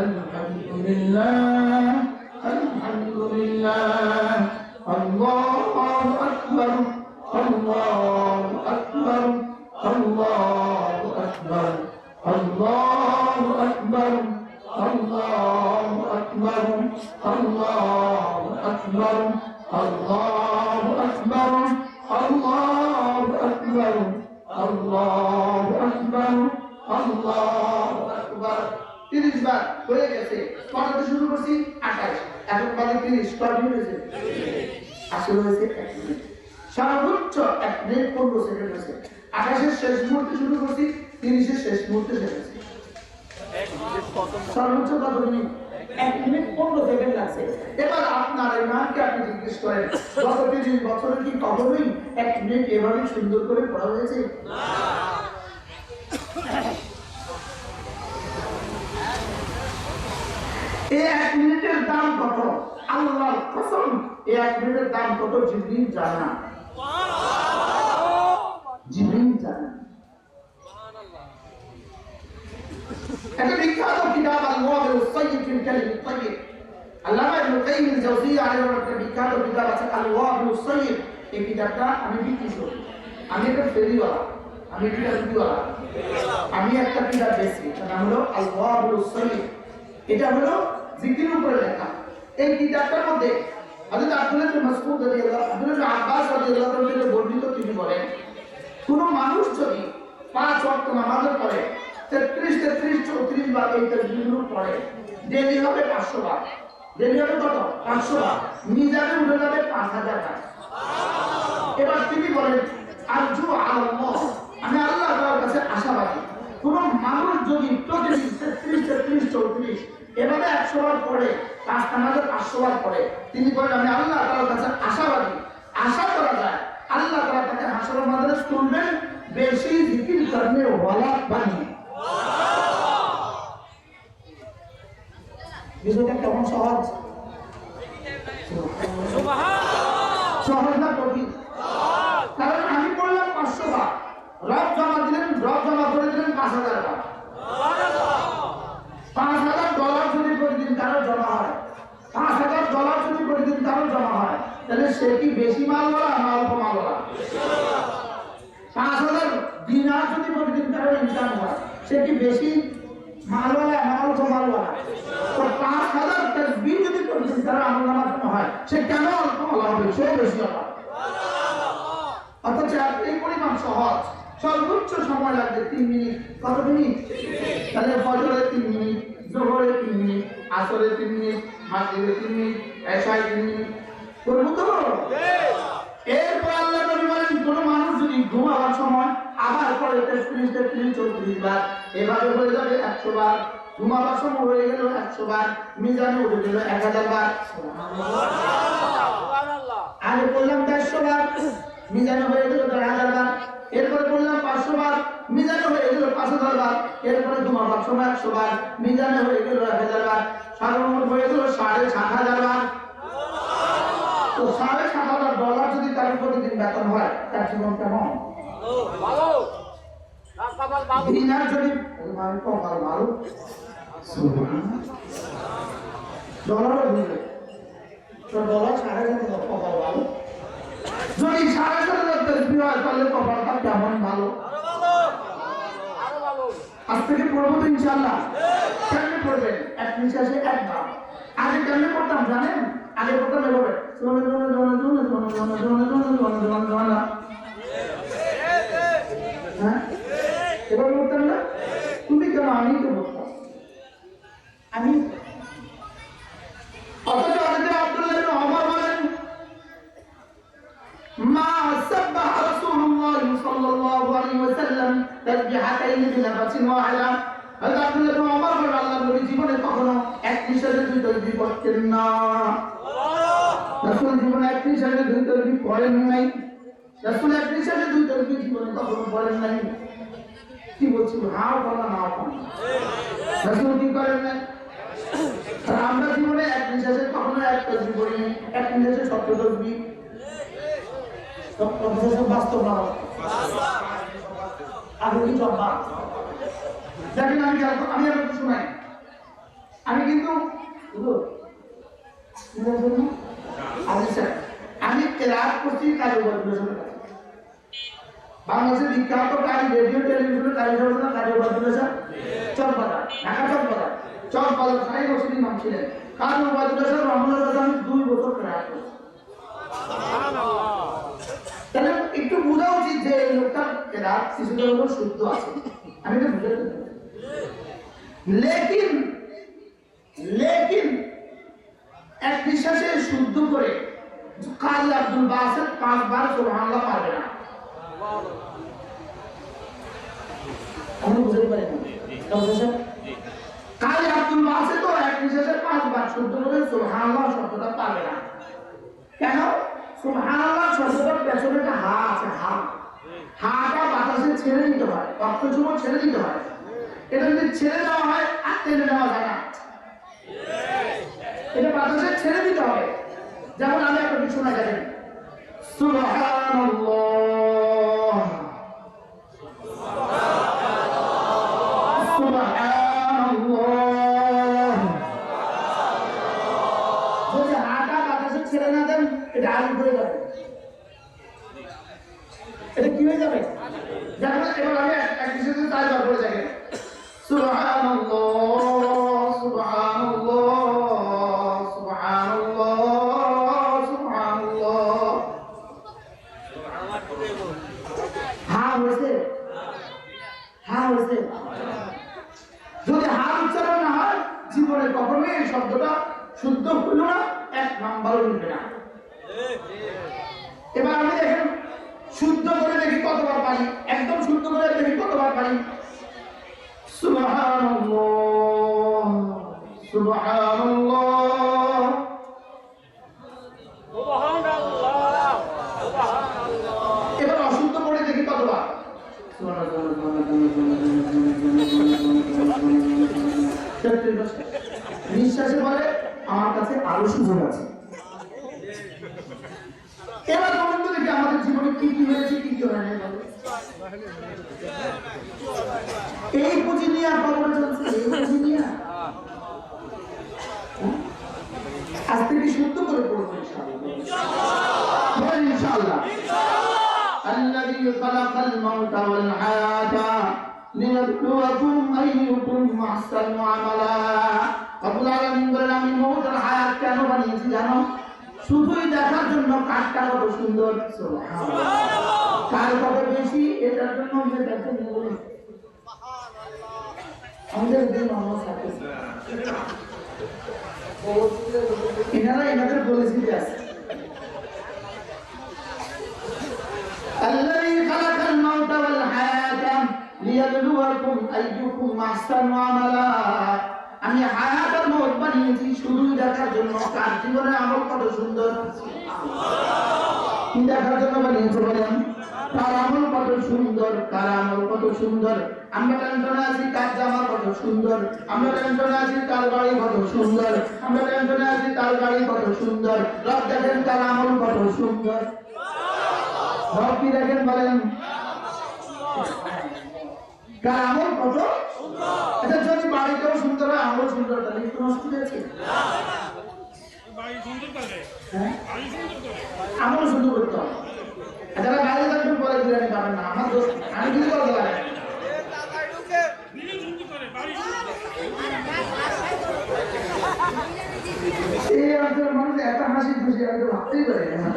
الحمد لله الحمد لله الله أكبر الله أكبر الله أكبر الله أكبر الله أكبر الله أكبر الله أكبر الله أكبر الله أكبر الله أكبر 30 বার হয়ে গেছে পড়াতে শুরু করছি 28 এখন বাজে 30 কত হয়েছে আসলে হয়েছে 1 মিনিট সর্বোচ্চ 1 মিনিট 15 সেকেন্ড হয়েছে 28 এর শেষ মুহূর্তে শুরু করছি 30 এর শেষ মুহূর্তে শেষ হয়েছে সর্বোচ্চ কত মিনিট 1 মিনিট 15 সেকেন্ড লাগছে এবার আপনার ইমানকে আপনি জিজ্ঞেস করেন গত 30 বছরের কি কখনোই 1 মিনিট এভাবে সুন্দর করে পড়া হয়েছে না এই 1 মিনিটের দাম কত আল্লাহর কসম এই 1 মিনিটের দাম কত জিবরিল জানে না জিবরিল জানে সুবহানাল্লাহ এটা বিখ্যাত কিতাব আল-ওয়াবিলুস সাইয়্যিব ফিল কালিমিত তাইয়্যিব আল্লামা ইবনে কাইয়িম আল-জাওজিয়্যা আলাইহি রাহমাতুল্লাহ বিখ্যাত কিতাব আছে আল-ওয়াবিলুস সাইয়্যিব এই কিতাবটা আমি বিক্রি করি আমি একটা ফেরিওয়ালা আমি একটা ফেরিওয়ালা আমি একটা কিতাব বেচি তার নাম হলো আল-ওয়াবিলুস সাইয়্যিব এটা হলো জিকিরের উপরে লেখা এই কিতাবটার মধ্যে হযরত আব্দুল্লাহ ইবনে মাসউদ রাদিয়াল্লাহু আব্দুল্লাহ ইবনে আব্বাস রাদিয়াল্লাহু আনহু থেকে বর্ণিত তিনি বলেন কোন মানুষ যদি 5 ওয়াক্ত নামাজের পরে 33 34 বার এই তাসবিহগুলো পড়ে ডেইলি হবে 500 বার ডেইলি হবে কত 500 বার মিজানে উঠে যাবে 5000 বার এবার তিনি বলেন আরজু আল্লাহ আমি আল্লাহ তাআলার কাছে আশাবাদী কোন মানুষ যদি প্রতিদিন 33 34 এভাবে 100 বার পড়ে 5 নামাজের 500 বার পড়ে তিনি বলেন আমি আল্লাহ তাআলার কাছে আশাবাদী আশা করা যায় আল্লাহ তাআলা তাকে হাসরের ময়দানে তুলবেন বেশি জিকির করনে ওয়ালা বানিয়ে বিষয়টা কেমন সহজ সহজ না কঠিন কারণ আমি বললাম 500 বার রব জমা করে দিলেন 5000 বার $5000 যদি প্রতিদিন কারো জমা হয় $5000 যদি প্রতিদিন কারো জমা হয় তাহলে সে কি বেশি মালওয়ালা না অল্প মালওয়ালা 5000 দিনার যদি প্রতিদিন কারো ইনকাম হয় সে কি বেশি মালওয়ালা না অল্প মালওয়ালা তো 5000 তাসবিহ যদি প্রতিদিন কারো আমলনামা জমা হয় সে কেন অল্প মালওয়ালা হবে সে বেশি হবে অথচ এই পরিমাণ সহজ সর্বোচ্চ সময় লাগবে 3 মিনিট কত মিনিট তাহলে ফজরে 3 মিনিট যোহরে 3 মিনিট আসরে 3 মিনিট মাগরিবে 3 মিনিট এশায় 3 মিনিট করব তো এরপর আল্লাহ নবী বলেন কোন মানুষ যদি ঘুমাবার সময় আবার পরে 33 34 বার এভাবে হয়ে যাবে 100 বার ঘুমাবার সময় হয়ে গেল 100 বার মিজানে উঠে গেল 1000 বার সুবহানাল্লাহ আগে বললাম 150 বার মিজানে হয়ে গেল 1000 বার এরপরে বললাম 500 বার মিজানে হয়ে গেল 5000 বার এরপরে ঘুমাবার সময় 100 বার মিজানে হয়ে গেল 1000 বার সর্বমোট হয়ে গেল 7500 বার তো $7500 যদি তার প্রতিদিন বেতন হয় তার জীবন কেমন ভালো না কপাল ভালো দিনার যদি মানে কপাল ভালো সুবহানাল্লাহ ডলারও দিবে তো ডলার 7500 কপাল ভালো যদি 7500 তাসবিহ হয় তাহলে কপালটা কেমন ভালো আরো ভালো আজ থেকে পড়বো তো ইনশাআল্লাহ কেমনে পড়বেন এক নিঃশ্বাসে একবার আগে কেমনে পড়তাম জানেন আগে পড়তাম এভাবে হ্যাঁ এবার পড়তাম না তুমি কেন আমি তো পড়তাম আমি অথচ আব্দুল্লাহ ইবনে ওমর বলেন মা সাব্বাহ রাসূলুল্লাহ সাল্লাল্লাহু আলাইহি ওয়াসাল্লাম তাসবিহাতাইন বিনাফসিন ওয়াহিদা আব্দুল্লাহ ইবনে ওমর বলেন আল্লাহর নবী জীবনে কখনো এক নিঃশ্বাসে দুই তাসবিহ পড়তেন না রাসূল জীবনে এক নিঃশ্বাসে দুই তাসবিহ পড়েন নাই রাসূল এক নিঃশ্বাসে দুই তাসবিহ জীবনে কখনো পড়েন নাই কি বলছি হাও বলা নাও পানা রাসূল কি করেন না আমরা জীবনে এক নিঃশ্বাসে কখনো এক তসবিহ পড়ি না এক নিঃশ্বাসে 70 তসবিহ সব বাস্তব না আগে কি চলবা দেখেন আমি আপনাকে শোনাই আমি কিন্তু আমি রাত করছি কাজী ওবায়দুল্লাহ সাহেবের কাছে বাংলাদেশের বিখ্যাত কাজী রেডিও টেলিভিশনের কাজী সাহেব না কাজী ওবায়দুল্লাহ সাহেব চকবাজার ঢাকা চকবাজার সাহেব মসজিদের ইমাম ছিলেন কাজী ওবায়দুল্লাহ সাহেব রহমানুল্লাহ কাছে আমি 2 বছর রাত করছি তাহলে একটু বোঝা উচিত যে এই লোকটার রাত শিশুদের উপর শুদ্ধ আছে আমি তো বুঝে লেকিন এক বিশ্বাসে শুদ্ধ করে কাজী আব্দুল বাসিত 5 বার সুবহানাল্লাহ পারবে না আমি বুঝতে পারি না কাজী আব্দুল বাসিত তো এক বিশ্বাসে 5 বার শুদ্ধ করে সুবহানাল্লাহ শব্দটা পারবে না কেন সুবহানাল্লাহ শব্দটার পেছনে একটা হা আছে হাটা বাতাসে ছেড়ে দিতে হয় অক্ষজুম ছেড়ে দিতে হয় এটা যদি ছেড়ে দেওয়া হয় আর টেনে নেওয়া যায় না এটা বাতাসে ছেড়ে দিতে হবে যেমন আমি আপনাকে শোনা যাবেন সুবহানাল্লাহ সুবহানাল্লাহ যদি হাটা বাতাসে ছেড়ে না দেন এটা আলু হয়ে যাবে এটা কি হয়ে যাবে যেমন এবার আমি এক বিষয়ে 4 বার পড়ে যাবে সুবহানাল্লাহ সুবহানাল্লাহ সুবহানাল্লাহ সুবহানাল্লাহ হ্যাঁ হয়েছে যদি হাত উচ্চারণ না হয় জীবনে কখনোই এই শব্দটা শুদ্ধ হইল না 1 নাম্বারও নিবে না এবার আমি দেখেন শুদ্ধ করে দেখি কতবার পারি একদম শুদ্ধ করে দেখি কতবার পারি সুবহানাল্লাহ সুবহানাল্লাহ সুবহানাল্লাহ এবার অশুদ্ধ করে দেখি কতবার নিঃশ্বাসে বলে আমার কাছে আরো সুযোগ আছে এবার বলুন তো দেখি আমাদের জীবনে কি কি হয়েছে কি কি হয় না এই পুঁজি নিয়ে কবর চলছে এই পুঁজি নিয়ে আজ থেকে শুদ্ধ করে পড়বো ইনশাআল্লাহ ইনশাআল্লাহ الذي خلق الموت والحياة ليبلوكم أيكم أحسن عملا رب العالمين বলেন আমি মওত আর হায়াত কেন বানিয়েছি জানো শুধুই দেখার জন্য কাজটা কত সুন্দর সুবহানাল্লাহ কার কত বেশি এটার জন্য আমরা দেখতে বলি আমাদের দিন আমরা সাথে এনাদের বলেছি যে الذي خلق الموت والحياة ليبلوكم أيكم أحسن عملا আমি হায়াত আর মওত বানিয়েছি শুধু দেখার জন্য কার জীবনে আমল কত সুন্দর কি দেখার জন্য বানিয়েছি বলেন কার আমল কত সুন্দর কার আমল কত সুন্দর আমরা টেনশনে আছি কার জামা কত সুন্দর আমরা টেনশনে আছি কার বাড়ি কত সুন্দর আমরা টেনশনে আছি কার গাড়ি কত সুন্দর রব দেখেন কার আমল কত সুন্দর রব কি দেখেন বলেন কার আমল কত এটা যদি বাড়িতেও সুন্দর হয় আমল সুন্দর তাহলে কি কোনো অসুবিধা আছে না বাড়ি সুন্দর করে বাড়ি সুন্দর করে আমল সুন্দর করতে হবে যারা বাইরে থাকবেন পরে দিলেন পাবেন না আমার দোস্ত আমি কিছু করতে পারি টাকায় ঢুকে নিজে সুন্দর করে বাড়ি সুন্দর এই আমাদের মানুষ এত হাসি খুশি আমি তো ভাবতেই পারি না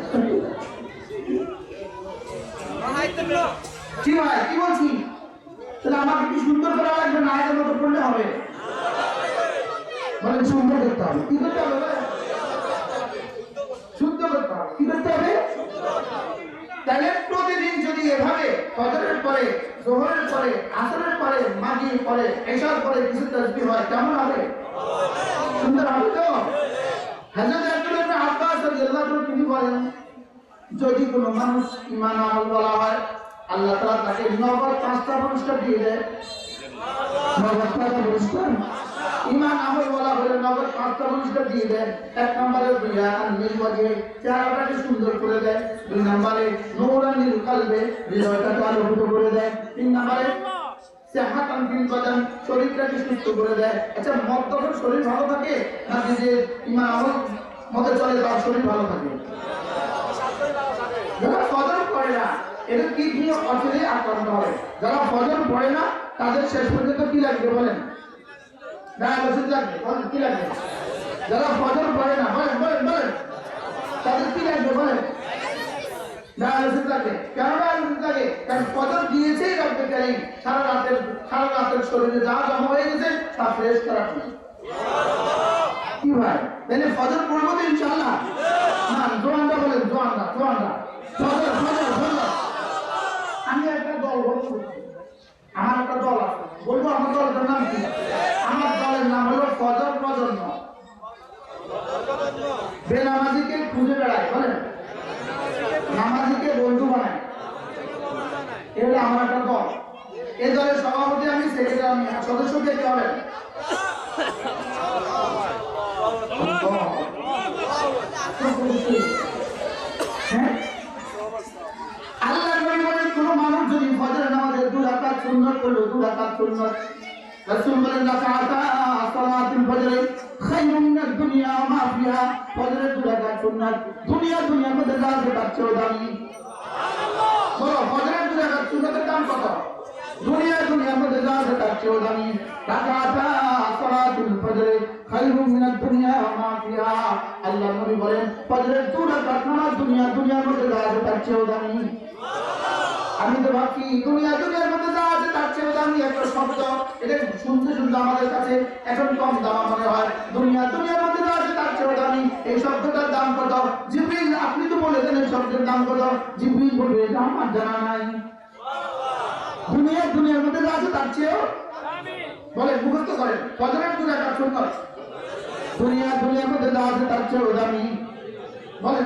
কি ভাই কি বলছি তাহলে আমাকে কি সুন্দর করা লাগবে না এর মতো করলে হবে মানে সুন্দর করতে হবে কি করতে হবে শুদ্ধ করতে হবে কি করতে হবে তাহলে প্রতিদিন যদি এভাবে ফজরের পরে যোহরের পরে আসরের পরে মাগরিবের পরে এশার পরে কিছু তাসবিহ হয় কেমন হবে সুন্দর হবে তো হযরত আব্দুল্লাহ ইবনে আব্বাস রাদিয়াল্লাহু আনহু তিনি বলেন যদি কোনো মানুষ ঈমান আমল বলা হয় আল্লাহ তাআলা তাকে নগদ 5টা পুরস্কার দিয়ে দেয়। নগদ টাকা পুরস্কার, ইমান আমল বলা হলে নগদ 5টা পুরস্কার দিয়ে দেয়। 1 নম্বরে বিয়ান নির্বাগে চেহারাটাকে সুন্দর করে দেয়। 2 নম্বরে নূরানিল কলবে হৃদয়টাকে আলোকিত করে দেয়। 3 নম্বরে সেহাতান ফিল বাদান শরীরটাকে সুস্থ করে দেয়। আচ্ছা, মদ যখন শরীর ভালো থাকে না যে ইমান আমল মতে চলে তার শরীর ভালো থাকে? যারা ফজর পড়ে না এদের কিডনি অচিরে আক্রান্ত হয়। যারা ফজর পড়ে না তাদের শেষ পর্যন্ত কি লাগবে বলেন? ডায়াবেটিস লাগবে। বলেন কি লাগবে? যারা ফজর পড়ে না বলেন বলেন বলেন তাদের কি লাগবে বলেন? ডায়াবেটিস লাগবে। কেন ডায়াবেটিস লাগে? কারণ ফজর দিয়েছেই রব্বে কারীম সারা রাতের শরীরে যা জমা হয়ে গেছে তা ফ্রেশ করার জন্য। কি ভাই তাহলে ফজর পড়বো তো ইনশাআল্লাহ? না, জোয়ানরা বলেন, জোয়ানরা ফজর ফজর ফজর। আমি একটা দল বলবো, আমার একটা দল আছে, বলবো আমার দলের নাম কি? আমার দলের নাম হলো ফজর প্রজন্ম। বেনামাজিকে খুঁজে বেড়ায়, বলেন নামাজিকে বন্ধু বানায়। এটা আমার একটা দল। এই দলের সভাপতি আমি, সেক্রেটারি আমি, সদস্য কে কে হবেন? আল্লাহর নবী বলেন কোন মানুষ যদি ফজরের নামাজে 2 রাকাত সুন্নাত পড়লো, 2 রাকাত সুন্নাত, রাসূল বলেন রাকাতা সালাতুল ফজর খায়রুম মিনাদ দুনিয়া ওয়া মা ফিহা। ফজরের 2 রাকাত সুন্নাত দুনিয়ার মধ্যে যা আছে তার চেয়েও দামি। সুবহানাল্লাহ। বলো ফজরের 2 রাকাত সুন্নাতের দাম কত? দুনিয়ার মধ্যে যা আছে তার চেয়েও দামি। রাকাতা সালাতুল ফজর খায়রুম মিনাদ দুনিয়া ওয়া মা ফিহা। আল্লাহর নবী বলেন ফজরের 2 রাকাত নামাজ দুনিয়ার মধ্যে যা আছে তার চেয়েও দামি। আমি তো ভাবছি দুনিয়ার মধ্যে যা আছে তার চেয়েও দামি একটা শব্দ, এটা শুনতে আমাদের কাছে এখন কম দাম মনে হয়। দুনিয়ার মধ্যে যা আছে তার চেয়েও দামি, এই শব্দটার দাম কত? জিবরিল আপনি তো বলে দেন এই শব্দের দাম কত? জিবরিল বলবে এটা আমার জানা নাই। দুনিয়ার মধ্যে যা আছে তার চেয়েও দামি, বলে মুখস্থ করেন। ফজরের 2 রাকাত সুন্নাত দুনিয়ার মধ্যে যা আছে তার চেয়েও দামি। বলেন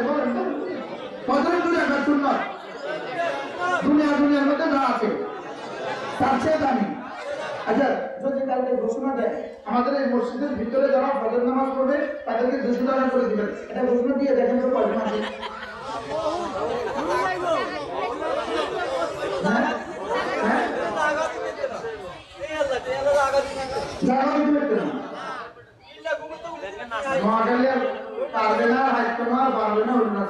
ফজরের 2 রাকাত সুন্নাত দুনিয়ার মধ্যে যা আছে তার চেয়ে দামি। আচ্ছা, যদি কালকে ঘোষণা দেয় আমাদের এই মসজিদের ভিতরে যারা ফজর নামাজ পড়বে তাদেরকে 200 টাকা করে দিবেন, এটা ঘোষণা দিয়ে দেখেন তো কয়জন আছে? পারবে না, হাইতো না, পারবে না, উঠে না।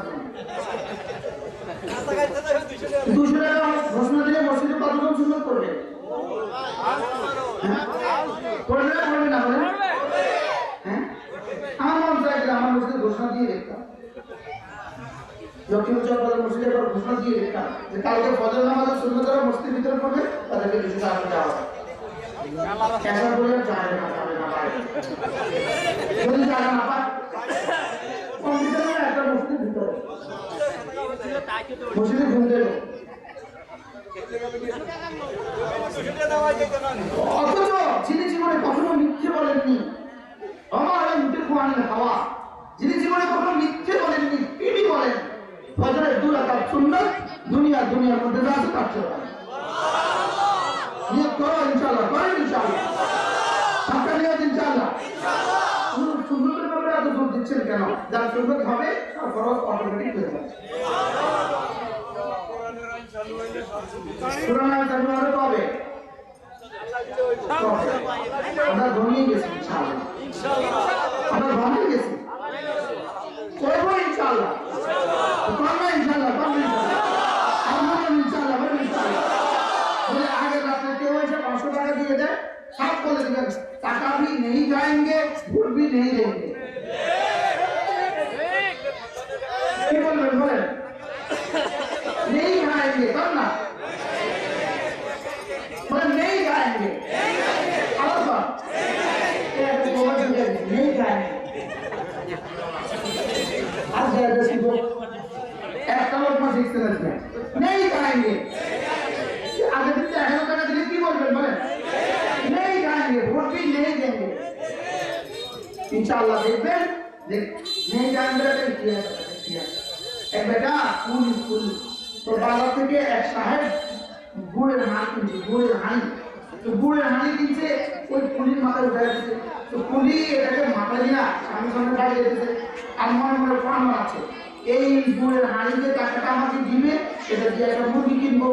200 টাকা ঘোষণা দিলে মসজিদে কতজন সুন্নাত করবে? করবে না বলে? হ্যাঁ, আমার মন চাই আমার মসজিদে ঘোষণা দিয়ে দেখতাম, লক্ষ্মীপুর মসজিদে ঘোষণা দিয়ে দেখতাম যে কালকে ফজর নামাজের সুন্নাত যারা মসজিদের ভিতরে করবে তাদেরকে 200 টাকা দেওয়া হবে। ক্যাশা বলে যাবে না যদি জায়গা না পায় কম্পিউটারে একটা মসজিদের ভিতরে মসজিদে ঘুমতে অথচ যিনি জীবনে কখনো মিথ্যে বলেননি, আমার মুখে খোয়ানের হাওয়া, যিনি জীবনে কখনো মিথ্যে বলেননি, তিনি বলেন ফজরের 2 রাকাত সুন্নাত দুনিয়ার মধ্যে যা আছে তার চেয়ে নিয়ত করো ইনশাআল্লাহ, করেন ইনশাআল্লাহ, টাকা নিয়ে ইনশাআল্লাহ। সুন্নতের ব্যাপারে এত জোর দিচ্ছেন কেন? যার সুন্নত হবে তার ফরজ অটোমেটিক হয়ে যাবে। কোরআন চালু হবে কবে? আমরা ঘনিয়ে গেছি ইনশাআল্লাহ, আমরা ঘনিয়ে গেছি, করবো ইনশাআল্লাহ, করবো ইনশাআল্লাহ, করবো ইনশাআল্লাহ, করবো ইনশাআল্লাহ। বলে আগে রাতে কেউ এসে 500 টাকা দিয়ে দেয়, সব বলে দিবেন টাকা भी नहीं जाएंगे, ভোট भी नहीं देंगे। কি বলবেন বলেন? नहीं खाएंगे, कब ना बोले नहीं खाएंगे, और कब नहीं खाएंगे। आज ज्यादा सीखो, एक करोड़ में सीखते रहते नहीं खाएंगे। आगे दिन 11 টাকা দিলে কি বলবেন বলেন? नहीं खाएंगे, वोट भी नहीं देंगे। इंशाल्लाह देखবেন, नहीं जाएंगे किया एक बेटा स्कूल तो बाजार থেকে এক সাহেব গুড়ের হাঁড়ি কিনছে, গুড়ের হাঁড়ি। তো গুড়ের হাঁড়ি কিনছে, ওই পুলির মাথায় উঠে গেছে। তো পুলি এটাকে মাথায় নিয়ে সামনে সামনে দাঁড়িয়ে যেতেছে, আর মনে মনে প্রাণ আছে এই গুড়ের হাঁড়িতে টাকাটা আমাকে দিবে, সেটা দিয়ে একটা মুরগি কিনবো।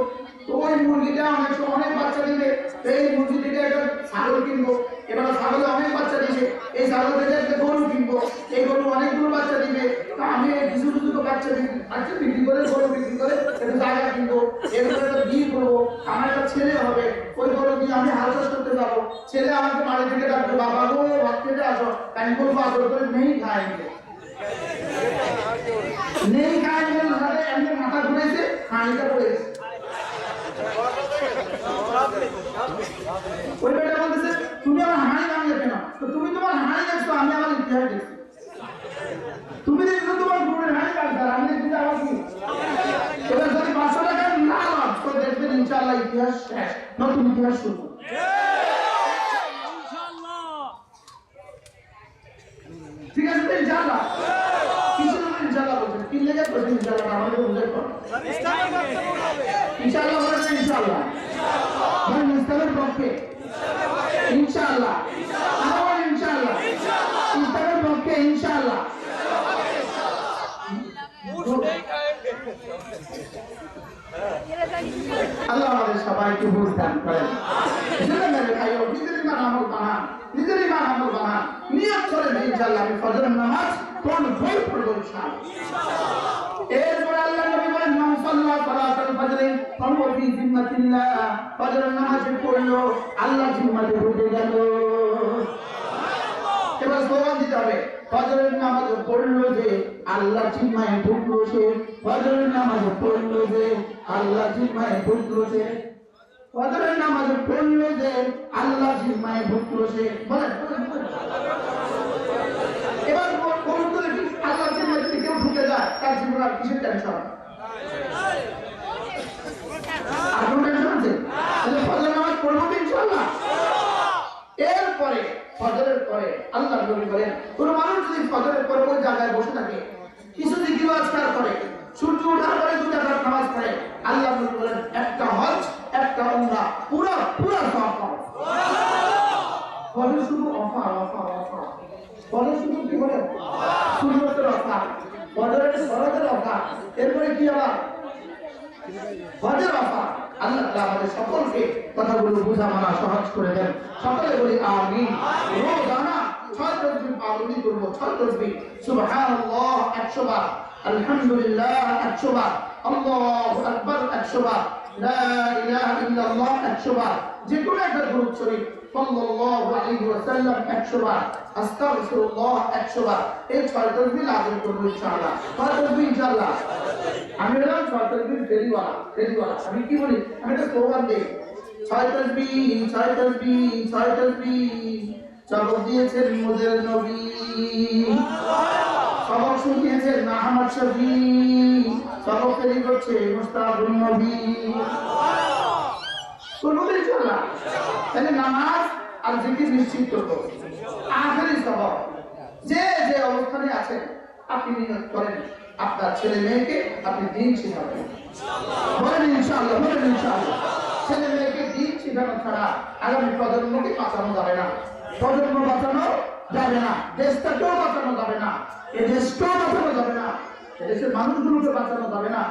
তো ওই মুরগিটা অনেক সময় অনেক বাচ্চা দিবে, এই মুরগি থেকে একটা ছাগল কিনবো, এবার ছাগলে অনেক বাচ্চা দিবে, এই ছাগল থেকে একটা গরু কিনবো, এই গরু অনেকগুলো বাচ্চা দিবে। তা আমি কিছু কিছু তো বাচ্চা বিক্রি করে, গরু বিক্রি করে একটা জায়গা কিনবো, এরপরে একটা বিয়ে করবো, আমার একটা ছেলে হবে, ওই গরু দিয়ে আমি হাল চাষ করতে যাবো। ছেলে আমাকে বাড়ি থেকে ডাকবে, বাবা গো ভাত খেতে আসো, আমি বলবো আদর করে নেই খায়নি, নেই খায়নি, এমনি মাথা ঘুরেছে, হাঁড়িটা পড়েছে। ওই বেটা বলতেছে তুমি আমার হাঁড়ি ভাঙলে কেন? তো তুমি তোমার হাঁড়ি দেখছো, আমি আমার ইতিহাস দেখছি। তুমি দেখছো তোমার গুড়ের হাঁড়ি কাটবে, আমি দেখছি আমার কি। এবার যদি 500 টাকা না লাভ তো দেখবেন ইনশাআল্লাহ ইতিহাস শেষ, নতুন ইতিহাস শুরু। ঠিক আছে তো ইনশাআল্লাহ? কিছু না ইনশাআল্লাহ বলছেন, কি লেগে বলছেন ইনশাআল্লাহ? আমাদের বুঝে পড় ইনশাআল্লাহ বলেন, ইনশাআল্লাহ বলেন ইসলামের পক্ষে, ইনশাআল্লাহ আমার ইনশাআল্লাহ ইসলামের পক্ষে, ইনশাআল্লাহ। আল্লাহ আমাদের সবাইকে বুঝ দান করেন। নিজের ইমান আমল বানান, নিজের ইমান আমল বানান, নিয়ত করেন ইনশাআল্লাহ আমি ফজরের নামাজ পড়বই পড়বো ইনশাআল্লাহ। এরপরে আল্লাহ নবী বলেন মান সাল্লা সালাতাল ফজর ফাহুয়া ফি জিম্মাতিল্লাহ, ফজরের নামাজ পড়লো আল্লাহ জিম্মাতে ঢুকে গেল। এবার স্লোগান দিতে হবে, ফজরের নামাজ পড়লো যে আল্লাহ জিম্মায় ঢুকলো সে, ফজরের নামাজ পড়লো যে আল্লাহ জিম্মায় ঢুকলো সে, ফজরের নামাজ পড়লো যে আল্লাহ জিম্মায় ঢুকলো সে। বলেন এবার কোন করে কি আল্লাহ জিম্মায় যদি কেউ ঢুকে যায় তার জীবনে আর কিসের টেনশন? আর কোন টেনশন আছে? তাহলে ফজরের নামাজ পড়বো ইনশাআল্লাহ। এরপরে ফজরের পরে আল্লাহ নবী বলেন কোন মানুষ যদি ফজরের পরে ওই জায়গায় বসে থাকে, কিছু জিকির আজকার করে, সূর্য ওঠার পরে 2 রাকাত নামাজ পড়ে, আল্লাহ নবী বলেন একটা হজ একটা উমরা পুরো সওয়াব পাবে। ফজর শুধু অফার, ফজর শুধু কি বলেন সুন্নতের অফার, ফজরের ফরজের অফার, এরপরে কি আবার ফজর অফার। আল্লাহ তাআলা আমাদের সকলকে কথাগুলো বোঝা মানা সহজ করে দেন। সকলে বলি আমিন। রোজানা 6 তাসবিহ পালন করব, 6 তাসবিহ সুবহানাল্লাহ 100 বার, আলহামদুলিল্লাহ 100 বার, আল্লাহু আকবার 100 বার, লা ইলাহা ইল্লাল্লাহ 100 বার, যে কোনো একটা দরুদ শরীফ সাল্লাল্লাহু আলাইহি ওয়াসাল্লাম 100 বার, আস্তাগফিরুল্লাহ 100 বার। এই 6 তাসবিহ লাজিম করব ইনশাআল্লাহ। 6 তাসবিহ ইনশাআল্লাহ। আমি বললাম 6 তাসবিহ ফেরিওয়ালা, আমি কি বলি, আমি একটা স্লোগান দেই, 6 তাসবিহ 6 তাসবিহ 6 তাসবিহ সবক দিয়েছেন মোদের নবী, সবক শুনিয়েছেন আহমদ শফি, সবক তৈরি করছে মুস্তাফুন নবী। করবো ইনশাআল্লাহ। তাহলে নামাজ আর জিকির নিশ্চিত করবো। আখেরি সবক, যে যে অবস্থানে আছেন আপনি নিয়ত করেন আপনার ছেলে মেয়েকে আপনি দ্বীন শিখাবেন। বলেন ইনশাআল্লাহ, বলেন ইনশাআল্লাহ। ছেলে মেয়েকে দ্বীন শিখানো ছাড়া আগামী প্রজন্মকে বাঁচানো যাবে না, প্রজন্ম বাঁচানো যাবে না, দেশটাকেও বাঁচানো যাবে না, এই দেশকেও বাঁচানো যাবে না, এদেশের মানুষগুলোকে বাঁচানো যাবে না,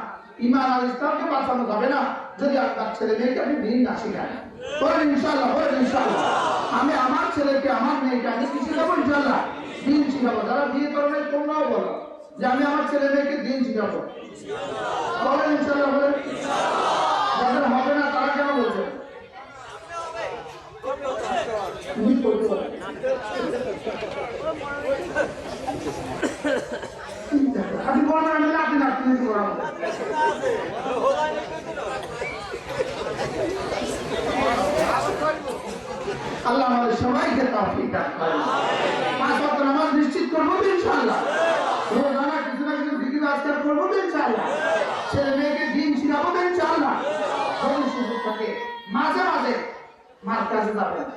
ঈমান আর ইসলামকে বাঁচানো যাবে না যদি আপনার ছেলে মেয়েকে আপনি দ্বীন না শিখান। বলেন ইনশাআল্লাহ, বলেন ইনশাআল্লাহ। আমি আমার ছেলেকে আমার মেয়েকে আমি কি শিখাবো? ইনশাআল্লাহ দ্বীন শিখাবো। যারা বিয়ে করেন তোমরাও বলো যে আমি আমার ছেলে মেয়েকে দ্বীন শিখাবো। বলেন ইনশাআল্লাহ, বলেন যাদের হবে না তারা কেন বলছেন? আপনি বলেন আমি আপনি আপনি আল্লাহ আমাদের সবাইকে তৌফিক দান করেন। 5 ওয়াক্ত নামাজ নিশ্চিত করবো ইনশাআল্লাহ। রোজানা কিছু না কিছু জিকির আজকার করবো ইনশাআল্লাহ। ছেলে মেয়েকে দ্বীন শিখাবো ইনশাআল্লাহ। যদি সুযোগ থাকে মাঝে মাঝে মার্কাজে যাবেন।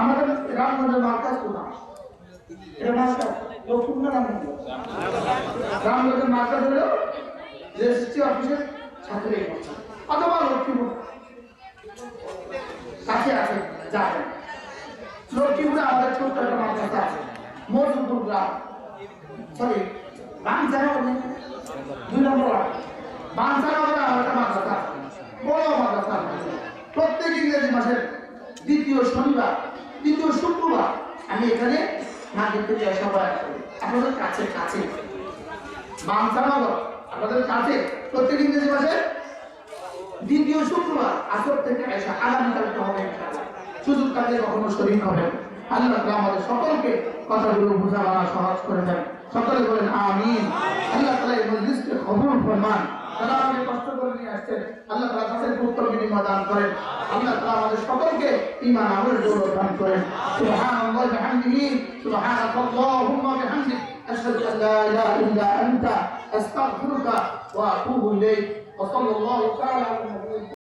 আমাদের রামগঞ্জের মার্কাজ কোথায়? এটা মার্কাজ লক্ষ্মীপুর রামগঞ্জের মার্কাজ হলো রেজিস্ট্রি অফিসের ছাত্রী। অথবা লক্ষ্মীপুর কাছে আছে যাবেন। লক্ষ্মীপুরে আমাদের ছোট্ট একটা মাদ্রাসা আছে, মজুপুর গ্রাম, সরি বাঞ্ছানগর 2 নম্বর ওয়ার্ড, বাঞ্ছানগরে আমার একটা মাদ্রাসা আছে, বড় মাদ্রাসা। প্রত্যেক ইংরেজি মাসের দ্বিতীয় শনিবার, তৃতীয় শুক্রবার আমি এখানে মাগরিব থেকে এসা বয়ান করি। আপনাদের কাছে কাছে বাঞ্ছানগর, আপনাদের কাছে প্রত্যেক ইংরেজি মাসের দ্বিতীয় শুক্রবার আসর থেকে এসা আগামীকালকে হবে ইনশাআল্লাহ। সুযোগ থাকলে কখনো শরীর হবেন। আল্লাহ তাআলা আমাদের সকলকে কথাগুলো বোঝা মানা সহজ করে দেন। সকলে বলেন আমিন। আল্লাহ তাআলা এই মজলিসকে কবুল ফরমান। তারা আমাকে কষ্ট করে নিয়ে আসছেন, আল্লাহ তাআলা তাদের উত্তর বিনিময় দান করেন। আল্লাহ তাআলা আমাদের সকলকে ঈমান আমলের দৌলত দান করেন। সুবহানাল্লাহি ওয়া বিহামদিহি, সুবহানাকাল্লাহুম্মা ওয়া বিহামদিক, আশহাদু আন লা ইলাহা ইল্লা আনতা, আস্তাগফিরুকা ওয়া আতুবু ইলাইক। ওয়া সাল্লাল্লাহু তাআলা আলা